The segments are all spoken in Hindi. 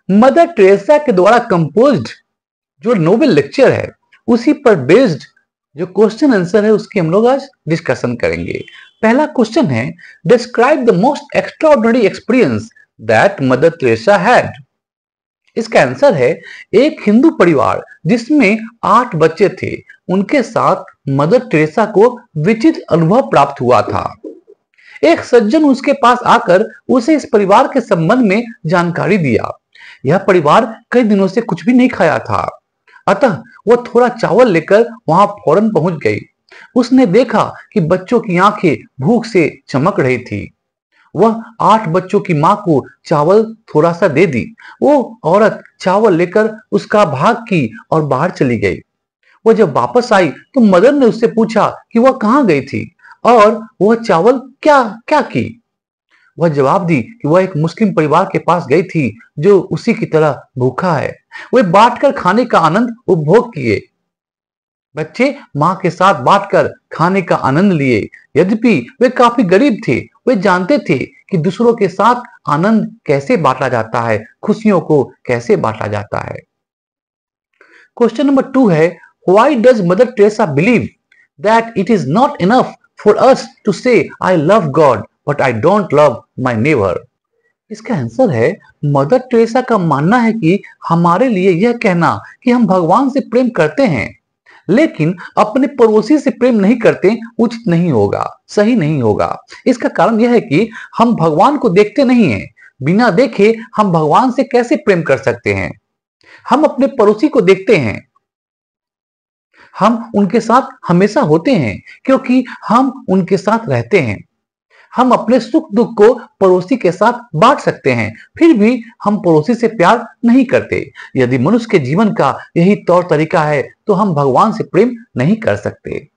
मदर टेरेसा के द्वारा कंपोज्ड जो नोबेल लेक्चर है उसी पर बेस्ड जो क्वेश्चन आंसर है उसकी हम लोग आज डिस्कशन करेंगे। पहला क्वेश्चन है, describe the most extraordinary experience that mother Teresa had. इसका आंसर है, एक हिंदू परिवार जिसमें 8 बच्चे थे, उनके साथ मदर टेरेसा को विचित्र अनुभव प्राप्त हुआ था। एक सज्जन उसके पास आकर उसे इस परिवार के संबंध में जानकारी दिया। यह परिवार कई दिनों से कुछ भी नहीं खाया था, अतः वह थोड़ा चावल लेकर वहां फौरन पहुंच गई। उसने देखा कि बच्चों की आंखें भूख से चमक रही थी। वह 8 बच्चों की मां को चावल थोड़ा सा दे दी। वो औरत चावल लेकर उसका भाग की और बाहर चली गई। वह जब वापस आई तो मदर ने उससे पूछा कि वह कहां गई थी और वह चावल क्या क्या की। वह जवाब दी कि वह एक मुस्लिम परिवार के पास गई थी जो उसी की तरह भूखा है। वे बांटकर खाने का आनंद उपभोग किए। बच्चे मां के साथ बांटकर खाने का आनंद लिए। यद्यपि वे काफी गरीब थे, वे जानते थे कि दूसरों के साथ आनंद कैसे बांटा जाता है, खुशियों को कैसे बांटा जाता है। क्वेश्चन नंबर 2 है, why does Mother Teresa believe that it is not enough for us to say I love God but I don't love my neighbour. इसका आंसर है, मदर टेरेसा का मानना है कि हमारे लिए यह कहना कि हम भगवान से प्रेम करते हैं लेकिन अपने पड़ोसी से प्रेम नहीं करते उचित नहीं होगा, सही नहीं होगा। इसका कारण यह है कि हम भगवान को देखते नहीं हैं। बिना देखे हम भगवान से कैसे प्रेम कर सकते हैं। हम अपने पड़ोसी को देखते हैं, हम उनके साथ हमेशा होते हैं क्योंकि हम उनके साथ रहते हैं। हम अपने सुख दुख को पड़ोसी के साथ बांट सकते हैं, फिर भी हम पड़ोसी से प्यार नहीं करते। यदि मनुष्य के जीवन का यही तौर तरीका है तो हम भगवान से प्रेम नहीं कर सकते।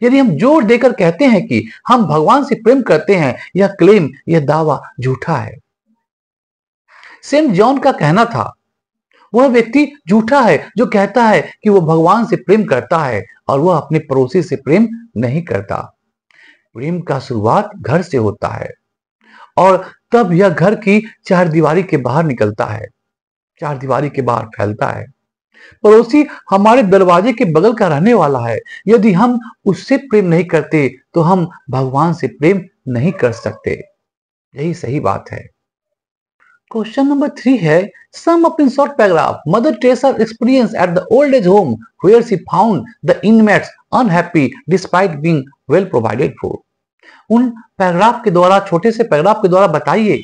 यदि हम जोर देकर कहते हैं कि हम भगवान से प्रेम करते हैं, यह क्लेम, यह दावा झूठा है। सेंट जॉन का कहना था, वह व्यक्ति झूठा है जो कहता है कि वह भगवान से प्रेम करता है और वह अपने पड़ोसी से प्रेम नहीं करता। प्रेम का शुरुआत घर से होता है और तब यह घर की चारदीवारी के बाहर निकलता है, चारदीवारी के बाहर फैलता है। पड़ोसी हमारे दरवाजे के बगल का रहने वाला है। यदि हम उससे प्रेम नहीं करते तो हम भगवान से प्रेम नहीं कर सकते। यही सही बात है। क्वेश्चन नंबर 3 है, sum up in short paragraph Mother Teresa experience at the old age home where she found the inmates unhappy despite being well provided for. उन पैराग्राफ के द्वारा, छोटे से पैराग्राफ के द्वारा बताइए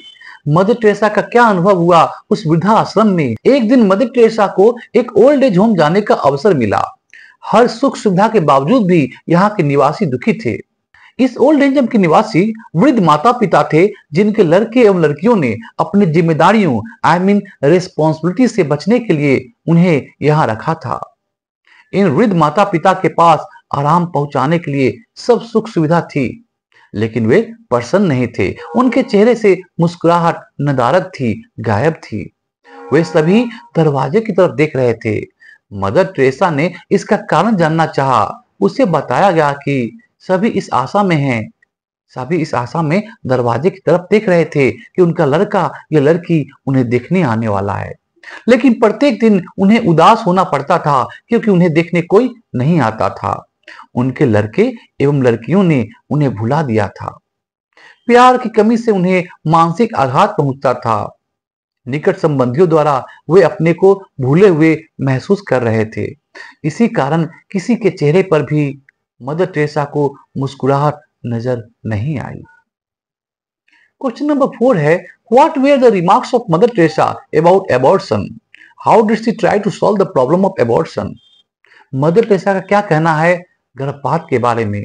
मदर टेरेसा का क्या अनुभव हुआ उस वृद्धा आश्रम में। एक दिन मदर टेरेसा को एक ओल्ड एज होम जाने का अवसर मिला। हर सुख सुविधा के बावजूद भी यहाँ के निवासी दुखी थे। इस ओल्ड एज होम के निवासी वृद्ध माता पिता थे जिनके लड़के एवं लड़कियों ने अपनी जिम्मेदारियों रेस्पॉन्सिबिलिटी से बचने के लिए उन्हें यहाँ रखा था। इन वृद्ध माता पिता के पास आराम पहुंचाने के लिए सब सुख सुविधा थी, लेकिन वे प्रसन्न नहीं थे। उनके चेहरे से मुस्कुराहट नदारद थी, गायब थी। वे सभी दरवाजे की तरफ देख रहे थे। मदर टेरेसा ने इसका कारण जानना चाहा। उसे बताया गया कि सभी इस आशा में हैं, सभी इस आशा में दरवाजे की तरफ देख रहे थे कि उनका लड़का या लड़की उन्हें देखने आने वाला है। लेकिन प्रत्येक दिन उन्हें उदास होना पड़ता था क्योंकि उन्हें देखने कोई नहीं आता था। उनके लड़के एवं लड़कियों ने उन्हें भुला दिया था। प्यार की कमी से उन्हें मानसिक आघात पहुंचता था। निकट संबंधियों द्वारा वे अपने को भूले हुए महसूस कर रहे थे। इसी कारण किसी के चेहरे पर भी मदर टेरेसा को मुस्कुराहट नजर नहीं आई। क्वेश्चन नंबर 4 है, what were the remarks of Mother Teresa about abortion? How did she try to solve the problem of abortion? Mother Teresa का क्या कहना है गर्भपात के बारे में?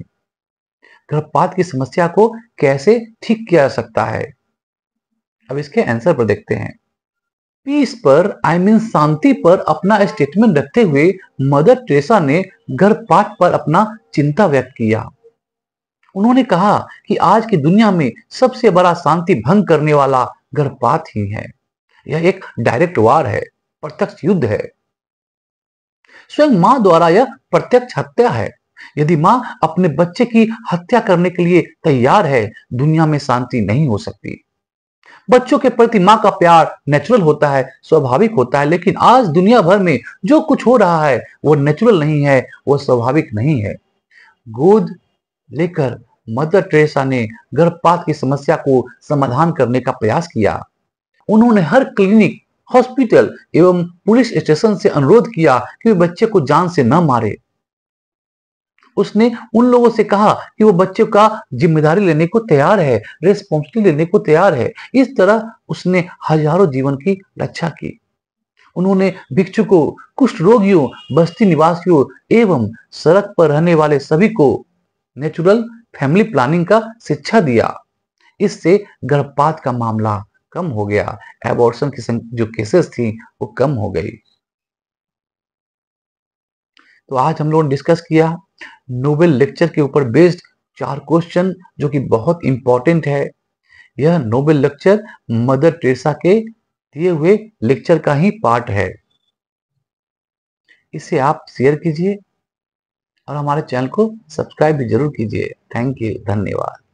गर्भपात की समस्या को कैसे ठीक किया जा सकता है? अब इसके आंसर पर देखते हैं। पीस पर शांति पर अपना स्टेटमेंट रखते हुए मदर टेरेसा ने गर्भपात पर अपना चिंता व्यक्त किया। उन्होंने कहा कि आज की दुनिया में सबसे बड़ा शांति भंग करने वाला गर्भपात ही है। यह एक डायरेक्ट वार है, प्रत्यक्ष युद्ध है। स्वयं मां द्वारा यह प्रत्यक्ष हत्या है। यदि मां अपने बच्चे की हत्या करने के लिए तैयार है, दुनिया में शांति नहीं हो सकती। बच्चों के प्रति माँ का प्यार नेचुरल होता है, स्वाभाविक होता है, लेकिन आज दुनिया भर में जो कुछ हो रहा है वो नेचुरल नहीं है, वो स्वाभाविक नहीं है। गोद लेकर मदर टेरेसा ने गर्भपात की समस्या को समाधान करने का प्रयास किया। उन्होंने हर क्लिनिक, हॉस्पिटल एवं पुलिस स्टेशन से अनुरोध किया कि वे बच्चे को जान से न मारे। उसने उन लोगों से कहा कि वो बच्चे का जिम्मेदारी लेने को तैयार है, रिस्पॉन्सिबिलिटी लेने को तैयार है। इस तरह उसने हजारों जीवन की रक्षा की। उन्होंने भिक्षुकों, कुष्ठ रोगियों, बस्ती निवासियों एवं सड़क पर रहने वाले सभी को नेचुरल फैमिली प्लानिंग का शिक्षा दिया। इससे गर्भपात का मामला कम हो गया, एबॉर्शन की जो केसेस थी वो कम हो गई। तो आज हम लोगों ने डिस्कस किया नोबेल लेक्चर के ऊपर बेस्ड 4 क्वेश्चन जो कि बहुत इंपॉर्टेंट है। यह नोबेल लेक्चर मदर टेरेसा के दिए हुए लेक्चर का ही पार्ट है। इसे आप शेयर कीजिए और हमारे चैनल को सब्सक्राइब भी जरूर कीजिए। थैंक यू, धन्यवाद।